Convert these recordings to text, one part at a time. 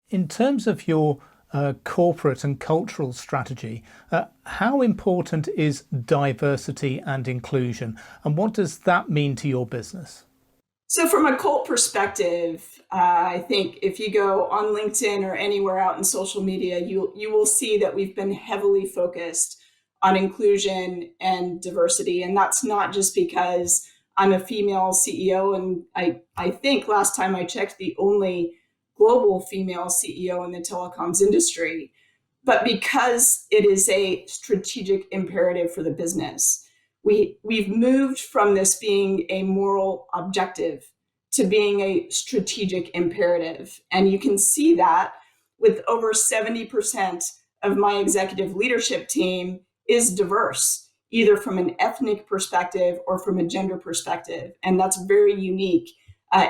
In terms of your corporate and cultural strategy, how important is diversity and inclusion, and what does that mean to your business? So, from a Colt perspective, I think if you go on LinkedIn or anywhere out in social media, you will see that we've been heavily focused on inclusion and diversity, and that's not just because I'm a female CEO, and I think last time I checked, the only global female CEO in the telecoms industry, but because it is a strategic imperative for the business. We've moved from this being a moral objective to being a strategic imperative. And you can see that with over 70% of my executive leadership team is diverse, either from an ethnic perspective or from a gender perspective. And that's very unique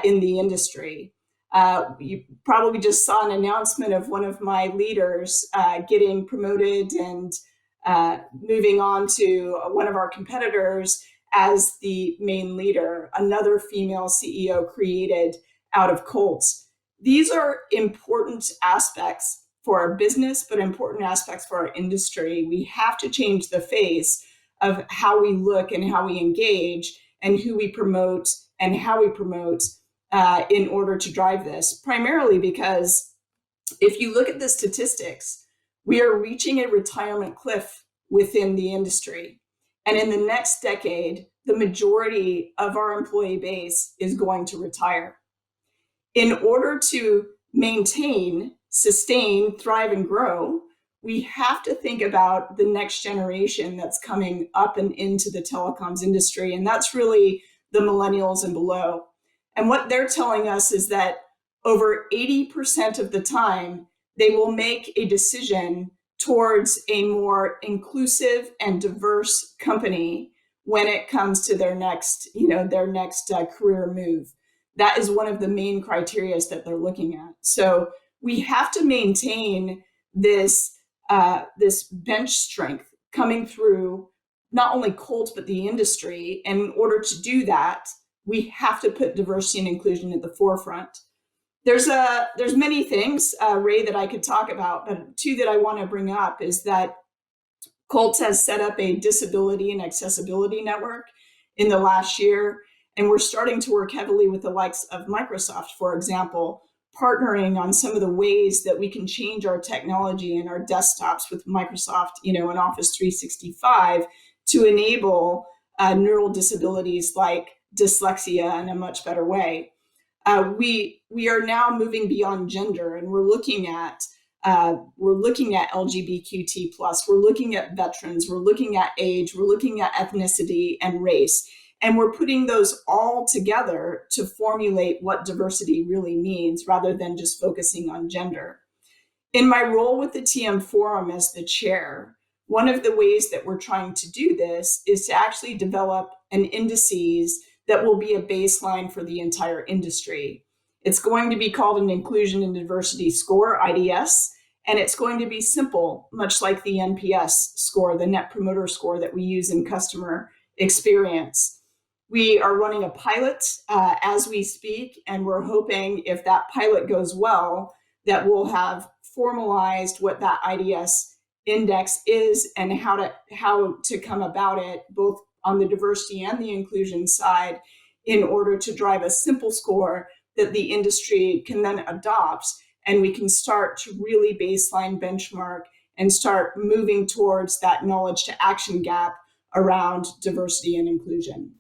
in the industry. You probably just saw an announcement of one of my leaders getting promoted and moving on to one of our competitors as the main leader, another female CEO created out of Colt. These are important aspects for our business, but important aspects for our industry. We have to change the face of how we look and how we engage and who we promote and how we promote in order to drive this, primarily because if you look at the statistics, we are reaching a retirement cliff within the industry. And in the next decade, the majority of our employee base is going to retire. In order to maintain, sustain, thrive, and grow, we have to think about the next generation that's coming up and into the telecoms industry. And that's really the millennials and below. And what they're telling us is that over 80% of the time, they will make a decision towards a more inclusive and diverse company when it comes to their next career move. That is one of the main criteria that they're looking at. So we have to maintain this bench strength coming through not only Colt but the industry. And in order to do that, we have to put diversity and inclusion at the forefront. There's many things, Ray, that I could talk about, but two that I want to bring up is that Colt has set up a disability and accessibility network in the last year, and we're starting to work heavily with the likes of Microsoft, for example, partnering on some of the ways that we can change our technology and our desktops with Microsoft, and Office 365 to enable neural disabilities like dyslexia in a much better way. We are now moving beyond gender, and we're looking at LGBTQ+, we're looking at veterans, we're looking at age, we're looking at ethnicity and race, and we're putting those all together to formulate what diversity really means rather than just focusing on gender. In my role with the TM Forum as the chair, one of the ways that we're trying to do this is to actually develop an indices that will be a baseline for the entire industry. It's going to be called an Inclusion and Diversity Score, IDS, and it's going to be simple, much like the NPS score, the Net Promoter Score that we use in customer experience. We are running a pilot as we speak, and we're hoping if that pilot goes well, that we'll have formalized what that IDS index is and how to come about it, both on the diversity and the inclusion side, in order to drive a simple score that the industry can then adopt, and we can start to really baseline benchmark and start moving towards that knowledge to action gap around diversity and inclusion.